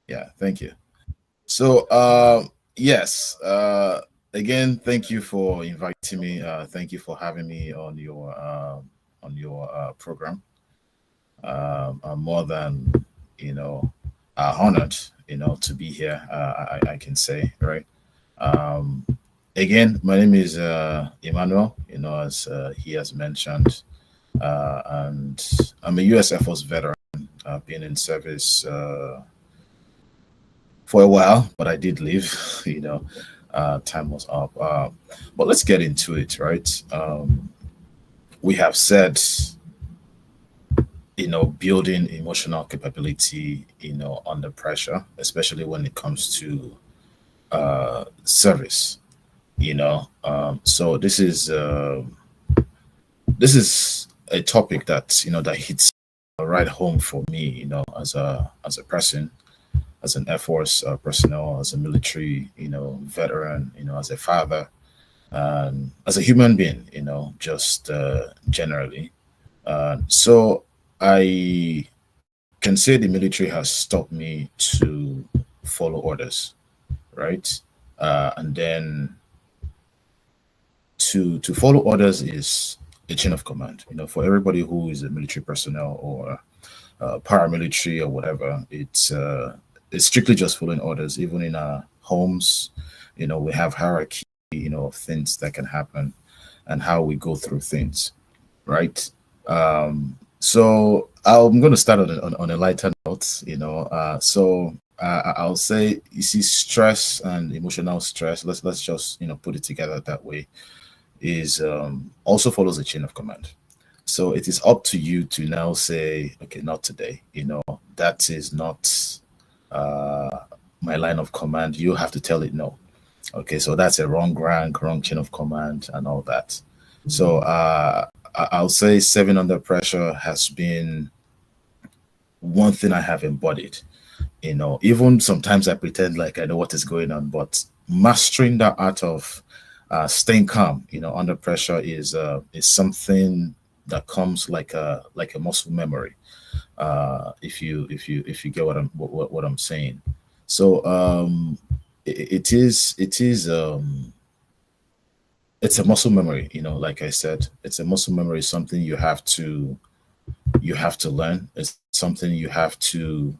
Yeah, thank you. So, yes, again, thank you for inviting me. Thank you for having me on your program. I'm more than you know honored, to be here. I can say, right. Um, Again, my name is Emmanuel. As he has mentioned, and I'm a U.S. Air Force veteran. I've been in service for a while, but I did leave. You know, Time was up. But let's get into it, right? We have said, building emotional capability, under pressure, especially when it comes to service. So this is a topic that hits right home for me, as a person, as an Air Force personnel, as a military, veteran, as a father, as a human being, just generally. So I can say the military has taught me to follow orders, right? And then to follow orders is a chain of command. For everybody who is a military personnel or paramilitary or whatever, it's strictly just following orders. Even in our homes, we have hierarchy, of things that can happen and how we go through things, right? So I'm going to start on a lighter note. I'll say, you see, stress and emotional stress. Let's just put it together that way. Is also follows a chain of command. So it is up to you to now say, okay, not today. That is not uh, my line of command. You have to tell it no. Okay, so that's a wrong rank, wrong chain of command, and all that. So I'll say serving under pressure has been one thing I have embodied. Even sometimes I pretend like I know what is going on, but mastering that art of staying calm, under pressure is something that comes like a muscle memory. If you get what I'm saying. So it is it's a muscle memory. Like I said, it's a muscle memory. Something you have to learn. It's something you have to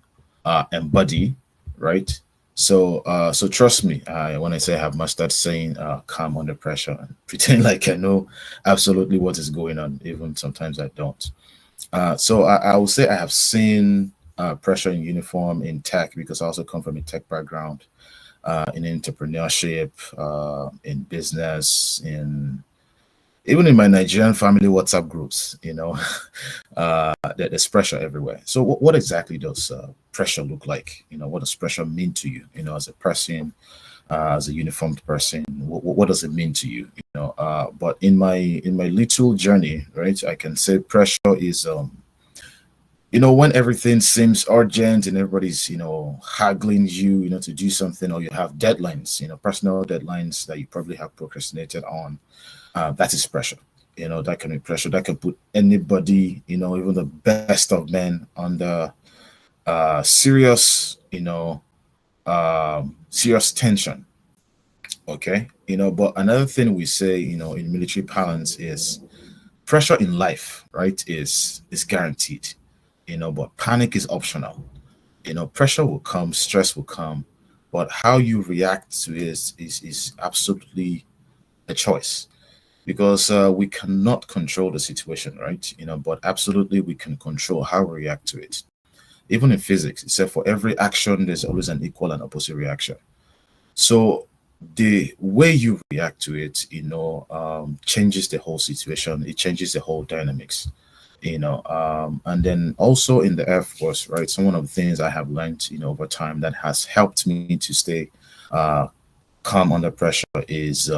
embody, right? So trust me, when I say I have mastered saying calm under pressure and pretend like I know absolutely what is going on, even sometimes I don't. So I will say I have seen pressure in uniform in tech, because I also come from a tech background, in entrepreneurship, in business, in even in my Nigerian family WhatsApp groups. There's pressure everywhere. So what exactly does pressure look like? What does pressure mean to you? As a person, as a uniformed person, what does it mean to you? But in my little journey, right, I can say pressure is when everything seems urgent and everybody's haggling you, to do something, or you have deadlines, personal deadlines that you probably have procrastinated on. That is pressure. That can be pressure that can put anybody, even the best of men, under serious, serious tension. Okay. But another thing we say, in military parlance, is pressure in life, right, is guaranteed. But panic is optional. Pressure will come, stress will come, but how you react to it is absolutely a choice, because we cannot control the situation, right? But absolutely we can control how we react to it. Even in physics, it said for every action there's always an equal and opposite reaction. So the way you react to it, changes the whole situation. It changes the whole dynamics. And then also in the Air Force, right? So one of the things I have learned, over time, that has helped me to stay uh, calm under pressure is,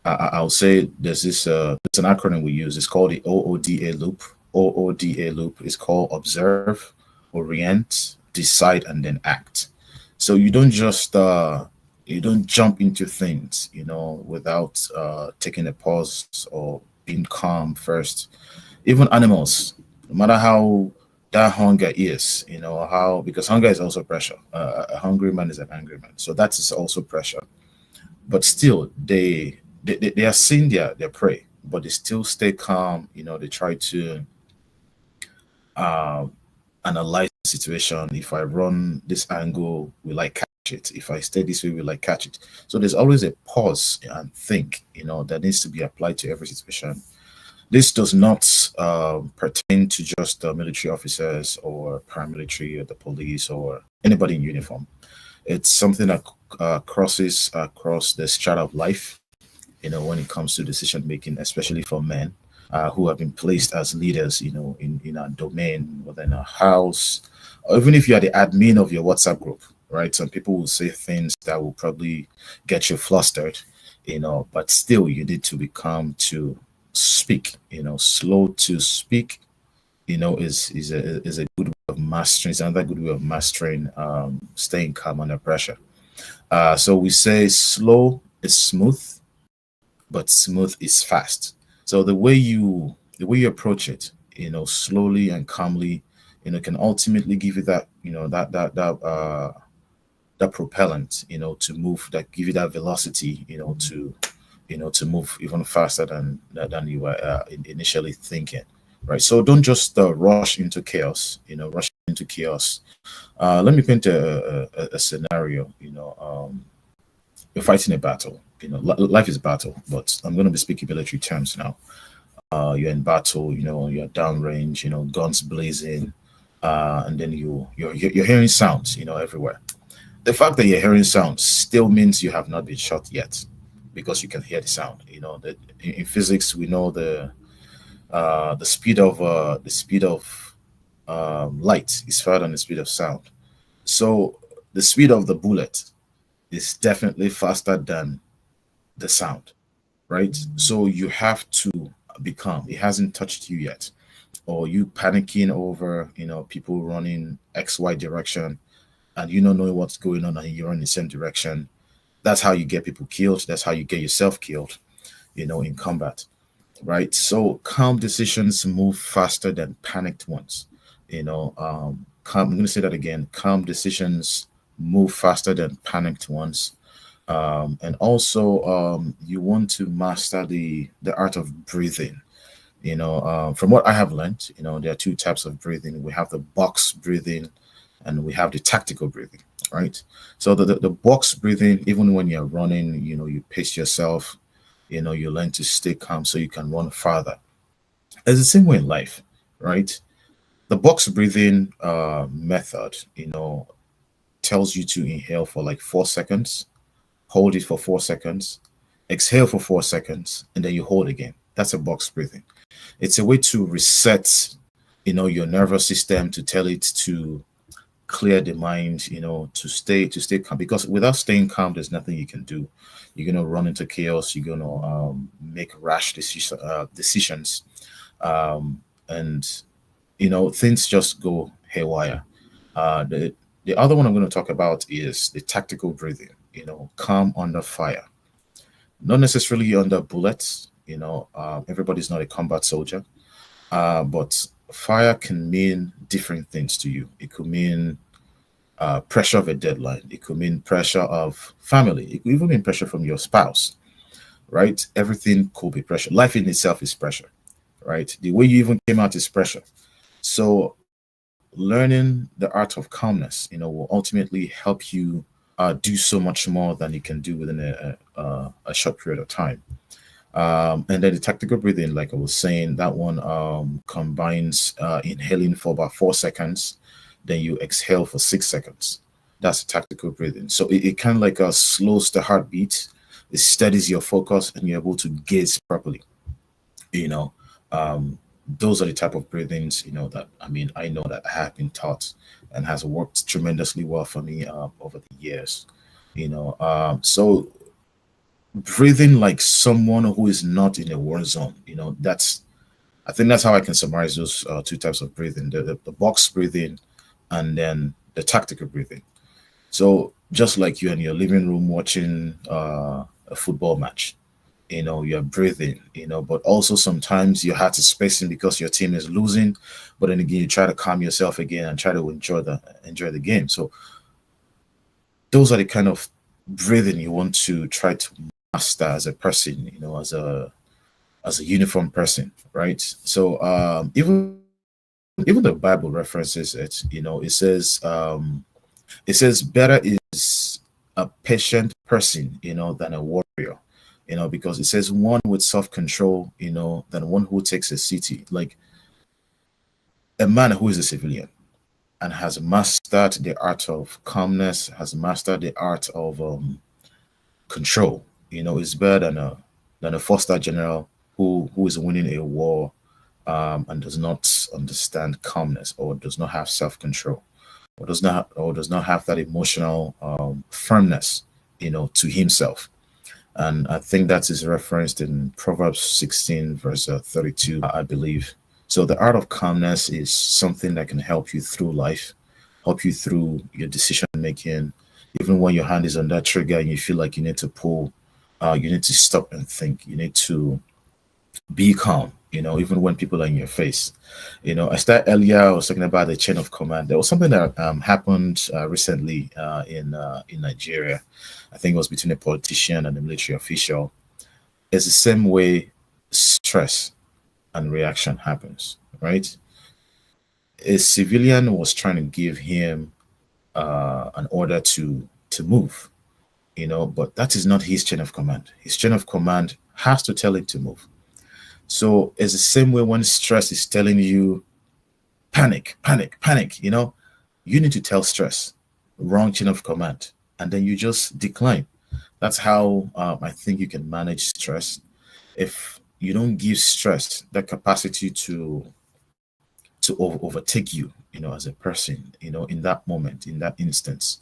I'll say, there's an acronym we use. It's called the OODA loop. OODA loop is called observe, orient, decide, and then act. So you don't jump into things, without taking a pause or being calm first. Even animals, no matter how that hunger is, how, because hunger is also pressure. A hungry man is an angry man, so that is also pressure. But still, they are seeing their prey, but they still stay calm. They try to um, analyze the situation. If I run this angle, will I catch it? If I stay this way, will I catch it? So there's always a pause and think, that needs to be applied to every situation. This does not pertain to just military officers or paramilitary or the police or anybody in uniform. It's something that crosses across the strata of life, when it comes to decision making, especially for men who have been placed as leaders, in our domain, within our house, or even if you are the admin of your WhatsApp group, right? Some people will say things that will probably get you flustered, but still you need to become to speak, slow to speak, is a good way of mastering, it's another good way of mastering staying calm under pressure. So we say slow is smooth, but smooth is fast. So the way you approach it, slowly and calmly, can ultimately give you that, that propellant, to move, that give you that velocity, to move even faster than you were initially thinking, right? So don't just rush into chaos, rush into chaos. Let me paint a scenario. You're fighting a battle. Life is battle, but I'm going to be speaking military terms now. You're in battle, you're downrange, guns blazing, and then you're hearing sounds, everywhere. The fact that you're hearing sounds still means you have not been shot yet, because you can hear the sound. That in physics we know the speed of light is faster than the speed of sound. So the speed of the bullet is definitely faster than the sound, right? So you have to be calm. It hasn't touched you yet, or you panicking over, people running XY direction, and you don't know what's going on, and you're in the same direction. That's how you get people killed. That's how you get yourself killed, in combat, right? So calm decisions move faster than panicked ones. I'm going to say that again. Calm decisions move faster than panicked ones. And also, you want to master the art of breathing. From what I have learned, there are two types of breathing. We have the box breathing, and we have the tactical breathing, right? So the box breathing, even when you're running, you pace yourself, you learn to stay calm so you can run farther. It's the same way in life, right? The box breathing method, tells you to inhale for like 4 seconds, hold it for 4 seconds, exhale for 4 seconds, and then you hold again. That's a box breathing. It's a way to reset, your nervous system, to tell it to clear the mind, to stay calm. Because without staying calm, there's nothing you can do. You're gonna run into chaos. You're gonna make rash decisions, and things just go haywire. The other one I'm going to talk about is the tactical breathing. Calm under fire, not necessarily under bullets. Everybody's not a combat soldier, but fire can mean different things to you. It could mean pressure of a deadline. It could mean pressure of family. It could even mean pressure from your spouse, right? Everything could be pressure. Life in itself is pressure, right? The way you even came out is pressure. So learning the art of calmness, will ultimately help you do so much more than you can do within a short period of time. And then the tactical breathing, like I was saying, that one combines inhaling for about 4 seconds, then you exhale for 6 seconds. That's tactical breathing. So it kind of like slows the heartbeat, it steadies your focus, and you're able to gaze properly. You know, um, those are the type of breathings, that I know that I have been taught and has worked tremendously well for me over the years. So breathing like someone who is not in a war zone. I think that's how I can summarize those two types of breathing: the box breathing, and then the tactical breathing. So just like you in your living room watching a football match, you're breathing, but also sometimes your heart is spacing because your team is losing, but then again you try to calm yourself again and try to enjoy the game. So those are the kind of breathing you want to try to master as a person, as a uniform person, right? So even the Bible references it. It says better is a patient person, than a warrior, because it says one with self-control, than one who takes a city. Like a man who is a civilian and has mastered the art of calmness, has mastered the art of control, is better than a four-star general who is winning a war, and does not understand calmness, or does not have self-control, or does not have that emotional firmness, to himself. And I think that is referenced in Proverbs 16, verse 32, I believe. So the art of calmness is something that can help you through life, help you through your decision making. Even when your hand is on that trigger and you feel like you need to pull, you need to stop and think. You need to be calm, even when people are in your face. I started earlier, I was talking about the chain of command. There was something that happened recently in Nigeria. I think it was between a politician and a military official. It's the same way stress and reaction happens, right? A civilian was trying to give him an order to move, but that is not his chain of command. His chain of command has to tell him to move. So it's the same way when stress is telling you panic, panic, panic, you need to tell stress, wrong chain of command, and then you just decline. That's how I think you can manage stress. If you don't give stress that capacity to overtake you, as a person, in that moment, in that instance.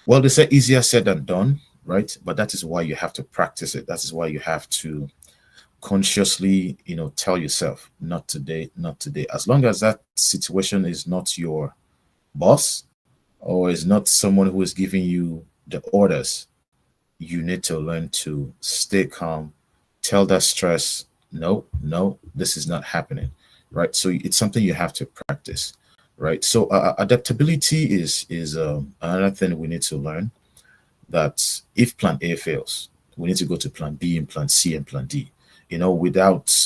Well, they say easier said than done, right? But that is why you have to practice it. That is why you have to consciously, tell yourself, not today, not today. As long as that situation is not your boss, or is not someone who is giving you the orders, you need to learn to stay calm, tell that stress, no, no, this is not happening, right? So it's something you have to practice, right? So adaptability is another thing we need to learn, that if plan A fails, we need to go to plan B and plan C and plan D, without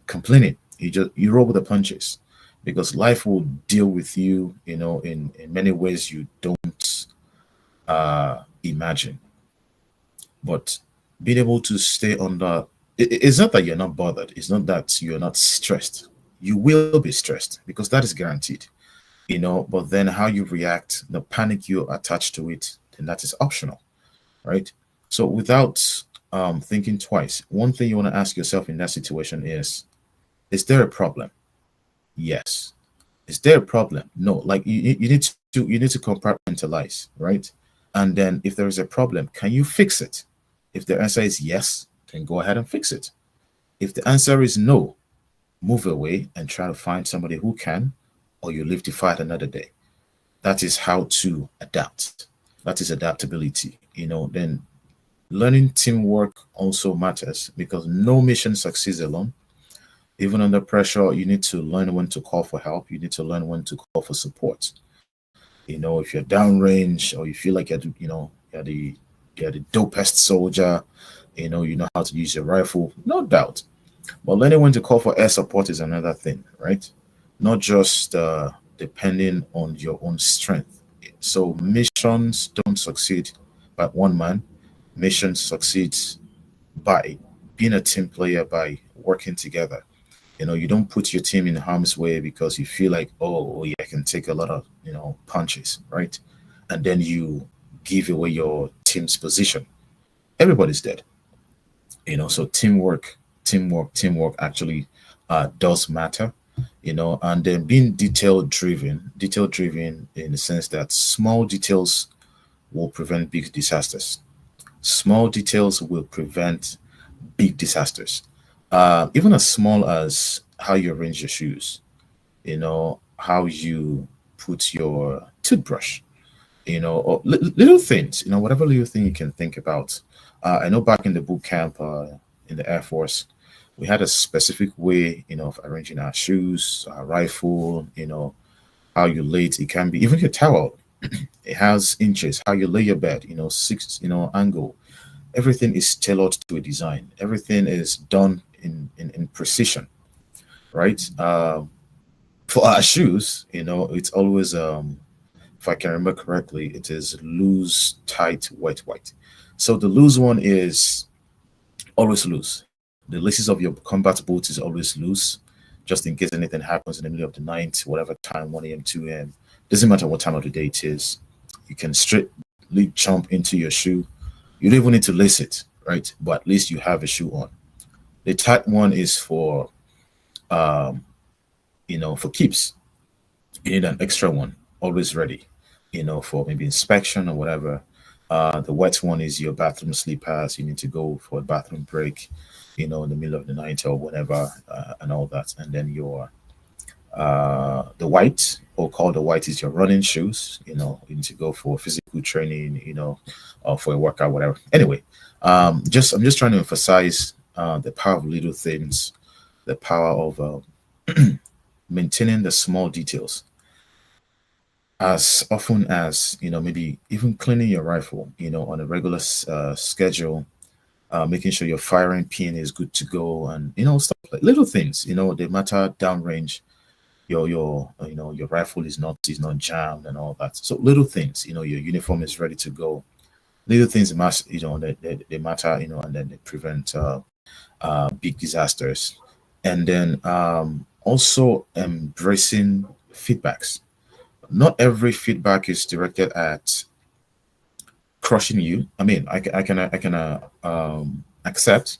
complaining. You roll with the punches, because life will deal with you, in many ways you don't imagine. But being able to stay under, it's not that you're not bothered, it's not that you're not stressed. You will be stressed, because that is guaranteed, but then how you react, the panic you attach to it, then that is optional, right? So without thinking twice, one thing you want to ask yourself in that situation is there a problem? Yes. Is there a problem? No. Like you need to compartmentalize, right? And then if there is a problem, can you fix it? If the answer is yes, then go ahead and fix it. If the answer is no, move away and try to find somebody who can, or you live to fight another day. That is how to adapt. That is adaptability. Then learning teamwork also matters, because no mission succeeds alone. Even under pressure, you need to learn when to call for help. You need to learn when to call for support. If you're downrange, or you feel like you're the dopest soldier, you know how to use your rifle, no doubt. But learning when to call for air support is another thing, right? Not just depending on your own strength. So missions don't succeed by one man. Missions succeeds by being a team player, by working together. You don't put your team in harm's way because you feel like, oh yeah, I can take a lot of punches, right? And then you give away your team's position. Everybody's dead. So teamwork actually does matter. And then being detail driven in the sense that small details will prevent big disasters. Small details will prevent big disasters. Even as small as how you arrange your shoes, how you put your toothbrush, or little things, whatever little thing you can think about. I know back in the boot camp, in the Air Force, we had a specific way, of arranging our shoes, our rifle, how you lay it. It can be even your towel. It has inches, how you lay your bed, six, angle. Everything is tailored to a design. Everything is done in precision, right? For our shoes, it's always if I can remember correctly, it is loose, tight, wet, white. So the loose one is always loose. The laces of your combat boots is always loose, just in case anything happens in the middle of the night, whatever time, 1 a.m., 2 a.m. Doesn't matter what time of the day it is. You can straightly jump into your shoe. You don't even need to lace it, right? But at least you have a shoe on. The tight one is um, for keeps. You need an extra one, always ready, for maybe inspection or whatever. The wet one is your bathroom slippers. You need to go for a bathroom break, in the middle of the night or whatever, and all that. And then your the white, or called the white, is your running shoes. You need to go for physical training, or for a workout, whatever. Anyway, just I'm just trying to emphasize the power of little things, the power of maintaining the small details as often as maybe even cleaning your rifle on a regular schedule, making sure your firing pin is good to go, and stuff like little things, they matter downrange. Your rifle is not jammed and all that. So little things, your uniform is ready to go. Little things matter, they matter, and then they prevent big disasters. And then also embracing feedbacks. Not every feedback is directed at crushing you. I mean, I can accept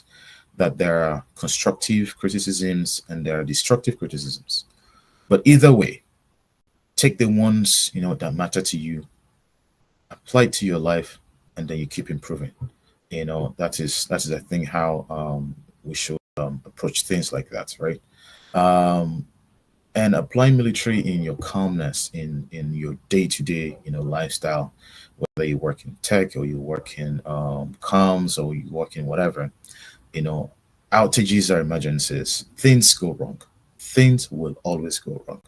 that there are constructive criticisms and there are destructive criticisms. But either way, take the ones that matter to you, apply it to your life, and then you keep improving. That is I think how we should approach things like that, right? Um, and apply military in your calmness, in your day-to-day lifestyle, whether you work in tech or you work in comms or you work in whatever. you know Outages are emergencies. Things go wrong. Things will always go wrong,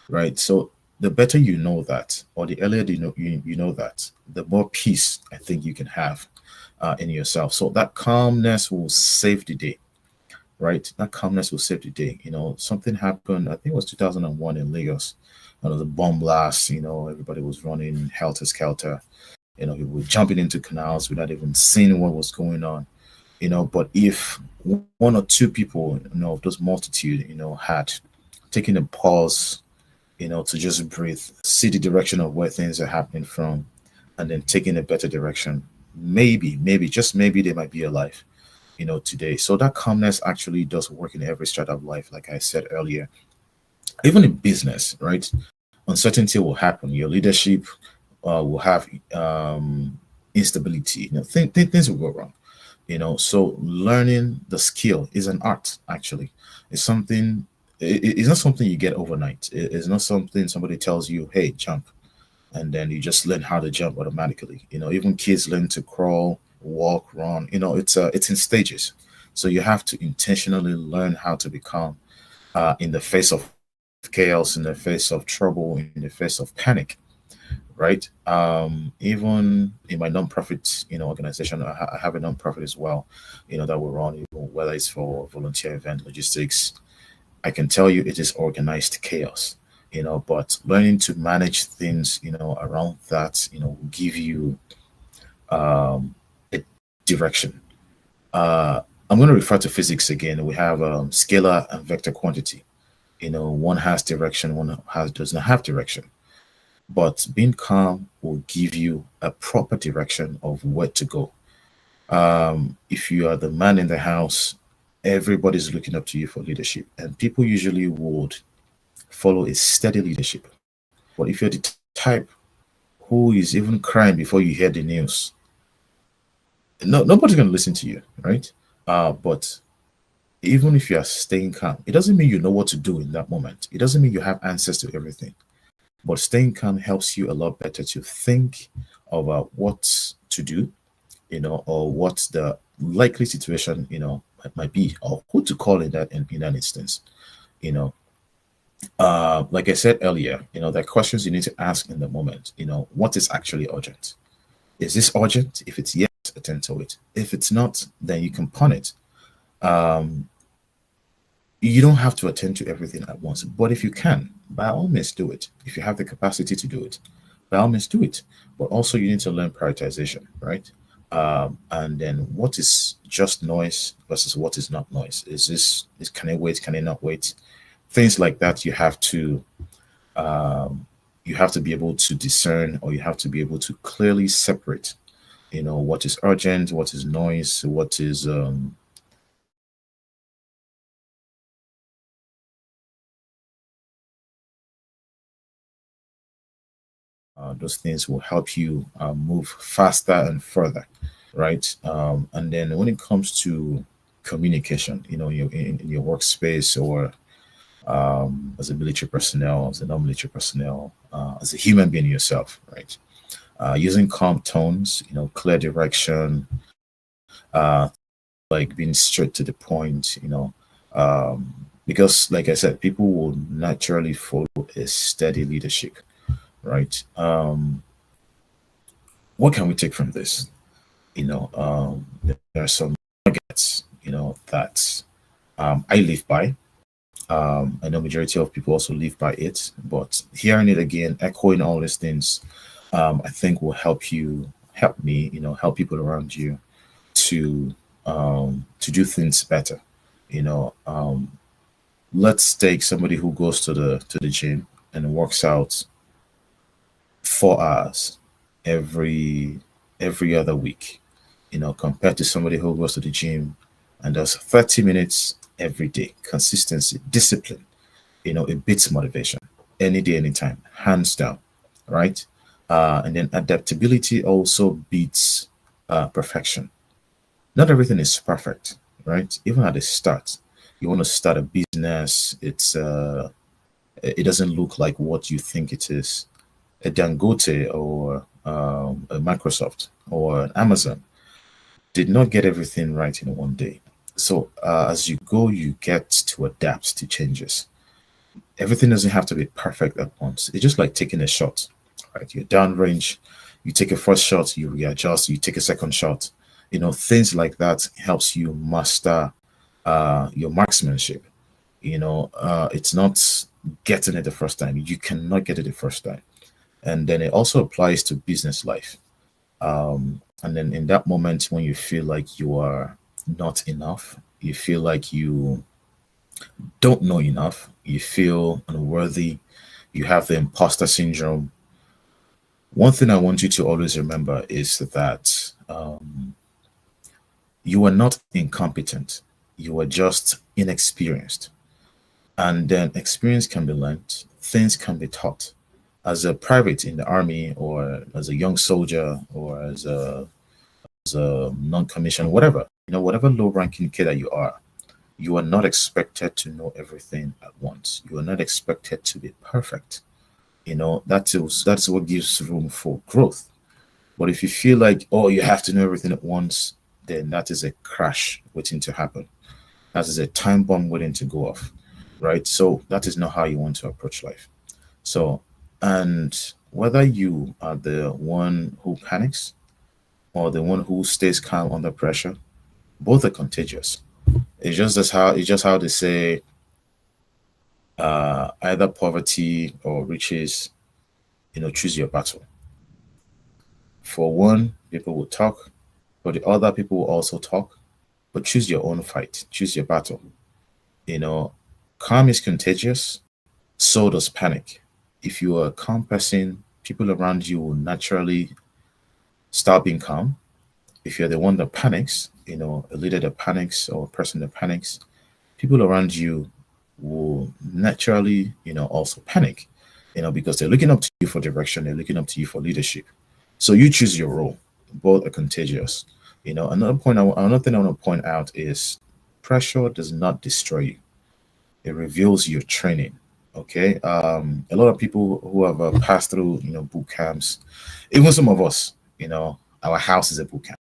right? So the better you know that, or the earlier you know that, the more peace I think you can have in yourself. So that calmness will save the day, right? That calmness will save the day. Something happened, I think it was 2001 in Lagos. There was a bomb blast. Everybody was running helter skelter. People were jumping into canals without even seeing what was going on. But if one or two people, of those multitude, had taken a pause, to just breathe, see the direction of where things are happening from, and then taking a better direction, maybe, just maybe they might be alive, today. So that calmness actually does work in every strata of life, like I said earlier. Even in business, right? Uncertainty will happen. Your leadership will have instability. Things will go wrong. So learning the skill is an art. Actually, it's something. It's not something you get overnight. It's not something somebody tells you, "Hey, jump," and then you just learn how to jump automatically. Even kids learn to crawl, walk, run. It's in stages. So you have to intentionally learn how to become in the face of chaos, in the face of trouble, in the face of panic, right? Even in my nonprofit, organization, I have a nonprofit as well, that we run, whether it's for volunteer event logistics. I can tell you it is organized chaos, but learning to manage things, around that, will give you a direction. I'm going to refer to physics again. We have scalar and vector quantity. One has direction, one has does not have direction. But being calm will give you a proper direction of where to go. If you are the man in the house, everybody's looking up to you for leadership, and people usually would follow a steady leadership. But if you're the type who is even crying before you hear the news, nobody's going to listen to you, right? But even if you are staying calm, it doesn't mean you know what to do in that moment. It doesn't mean you have answers to everything. But staying calm helps you a lot better to think about what to do, or what the likely situation, might be, or who to call in that instance. You know, like I said earlier, there are questions you need to ask in the moment. What is actually urgent? Is this urgent? If it's yes, attend to it. If it's not, then you can pon it. Um, you don't have to attend to everything at once, but if you can, by all means do it. If you have the capacity to do it, by all means do it. But also you need to learn prioritization, right? And then what is just noise versus what is not noise? Can it wait? Can it not wait? Things like that um, you have to be able to discern, or you have to be able to clearly separate. What is urgent, what is noise, what is those things will help you move faster and further, right? And then when it comes to communication, in your workspace, or as a military personnel, as a non-military personnel, as a human being yourself, right? Using calm tones, clear direction, uh, like being straight to the point, because, like I said, people will naturally follow a steady leadership, right? What can we take from this? There are some nuggets, that I live by. I know majority of people also live by it, but hearing it again, echoing all these things, I think will help me, help people around you to do things better. You know, let's take somebody who goes to the gym and works out 4 hours every every other week, compared to somebody who goes to the gym and does 30 minutes every day. Consistency, discipline, it beats motivation any day, anytime, hands down, right? And then adaptability also beats perfection. Not everything is perfect, right? Even at the start, you want to start a business, it doesn't look like what you think it is. A Dangote, or a Microsoft, or an Amazon did not get everything right in one day. So as you go, you get to adapt to changes. Everything doesn't have to be perfect at once. It's just like taking a shot, right? You're downrange, you take a first shot, you readjust, you take a second shot. Things like that helps you master your marksmanship. It's not getting it the first time. You cannot get it the first time. And then it also applies to business life. And then in that moment when you feel like you are not enough, you feel like you don't know enough, you feel unworthy, you have the imposter syndrome. One thing I want you to always remember is that you are not incompetent, you are just inexperienced. And then experience can be learned, things can be taught. As a private in the army, or as a young soldier, or as a non-commissioned, whatever, whatever low-ranking kid that you are not expected to know everything at once. You are not expected to be perfect. That's what gives room for growth. But if you feel like, oh, you have to know everything at once, then that is a crash waiting to happen. That is a time bomb waiting to go off, right? So that is not how you want to approach life. So, and whether you are the one who panics or the one who stays calm under pressure, both are contagious. It's just how they say, either poverty or riches, choose your battle. For one, people will talk, for the other, people will also talk, but choose your own fight, choose your battle. You know, calm is contagious, so does panic. If you are a calm person, people around you will naturally start being calm. If you're the one that panics, a leader that panics, or a person that panics, people around you will naturally, also panic, because they're looking up to you for direction, they're looking up to you for leadership. So you choose your role. Both are contagious. Another thing I want to point out is pressure does not destroy you. It reveals your training. Okay. A lot of people who have passed through, boot camps, even some of us, our house is a boot camp.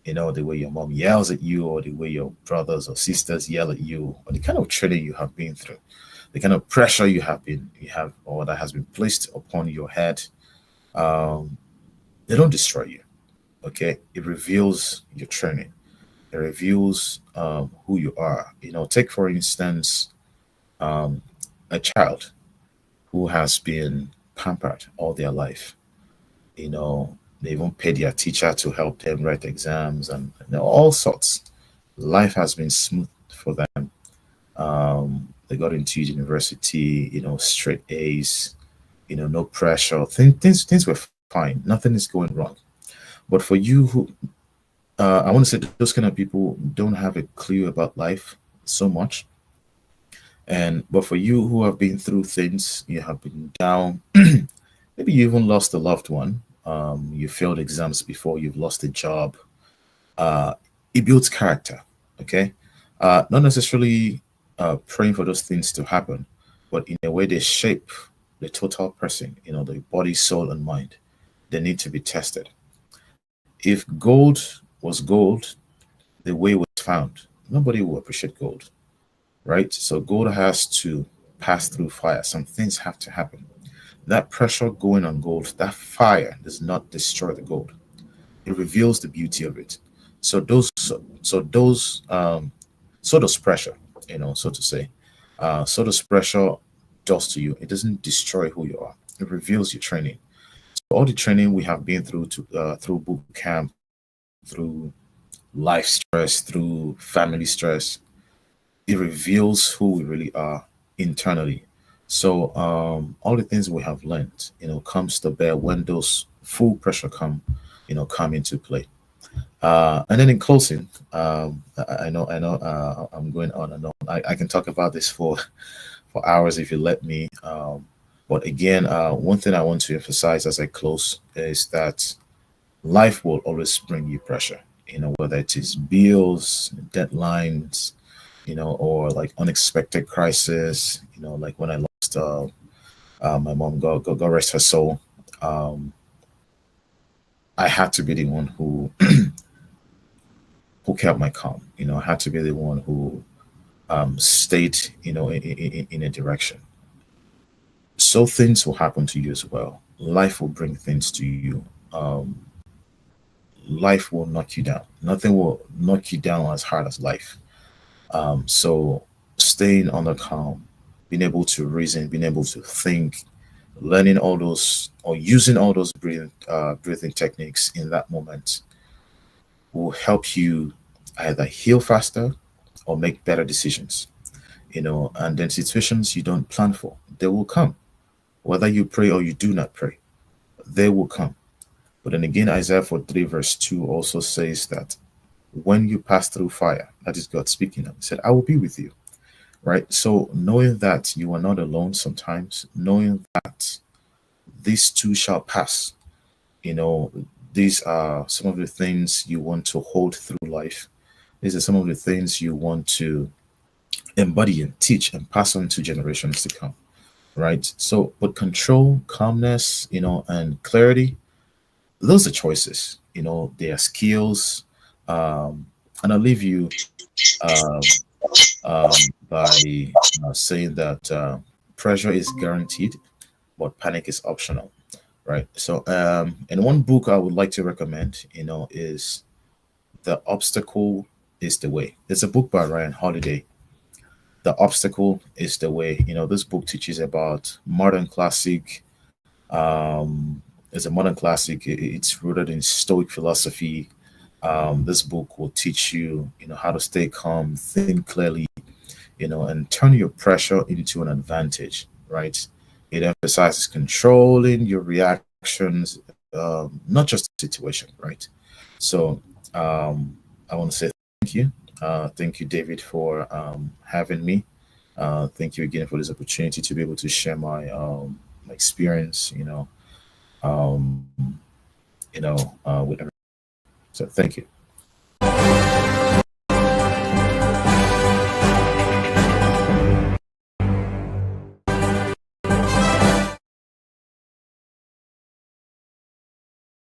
The way your mom yells at you, or the way your brothers or sisters yell at you, or the kind of training you have been through, the kind of pressure you have, or that has been placed upon your head. Um, they don't destroy you. Okay, it reveals your training. It reveals who you are. Take for instance um, a child who has been pampered all their life. They even pay their teacher to help them write exams and all sorts. Life has been smooth for them. They got into university, straight A's, no pressure. Things were fine. Nothing is going wrong. But for you who, I want to say those kind of people don't have a clue about life so much. But for you who have been through things, you have been down. Maybe you even lost a loved one. You failed exams before. You've lost a job. Uh, it builds character. Okay, not necessarily praying for those things to happen, but in a way they shape the total person. The body, soul, and mind. They need to be tested. If gold was gold, the way was found. Nobody will appreciate gold, right? So gold has to pass through fire. Some things have to happen. That pressure going on gold, that fire does not destroy the gold. It reveals the beauty of it. So does pressure, so to say. So does pressure does to you. It doesn't destroy who you are. It reveals your training. So all the training we have been through boot camp, through life stress, through family stress, it reveals who we really are internally. So all the things we have learned, comes to bear when those full pressure come into play. And then in closing, I know, I'm going on and on. I can talk about this for hours if you let me. But again, one thing I want to emphasize as I close is that life will always bring you pressure. Whether it is bills, deadlines, or like unexpected crisis. Like when I lost my mom, God rest her soul. Um, I had to be the one who kept my calm. I had to be the one who stayed, in a direction. So things will happen to you as well. Life will bring things to you. Um, Life will knock you down. Nothing will knock you down as hard as life. So staying on the calm, being able to reason, being able to think, learning all those or using all those breathing techniques in that moment will help you either heal faster or make better decisions. And then situations you don't plan for, they will come. Whether you pray or you do not pray, they will come. But then again, Isaiah 43 verse 2 also says that when you pass through fire, that is God speaking, and he said, I will be with you. Right? So knowing that you are not alone sometimes, knowing that these two shall pass, you know, these are some of the things you want to hold through life. These are some of the things you want to embody and teach and pass on to generations to come. Right? So, but control, calmness, and clarity, those are choices. They are skills. Um, and I'll leave you um, by saying that pressure is guaranteed, but panic is optional, right? So, and one book I would like to recommend, is "The Obstacle Is the Way." It's a book by Ryan Holiday. "The Obstacle Is the Way." This book teaches about modern classic. It's a modern classic. It's rooted in Stoic philosophy. This book will teach you, how to stay calm, think clearly, and turn your pressure into an advantage, right? It emphasizes controlling your reactions, not just the situation, right? So I want to say thank you. Thank you, David, for having me. Thank you again for this opportunity to be able to share my experience, um, with everyone. So thank you.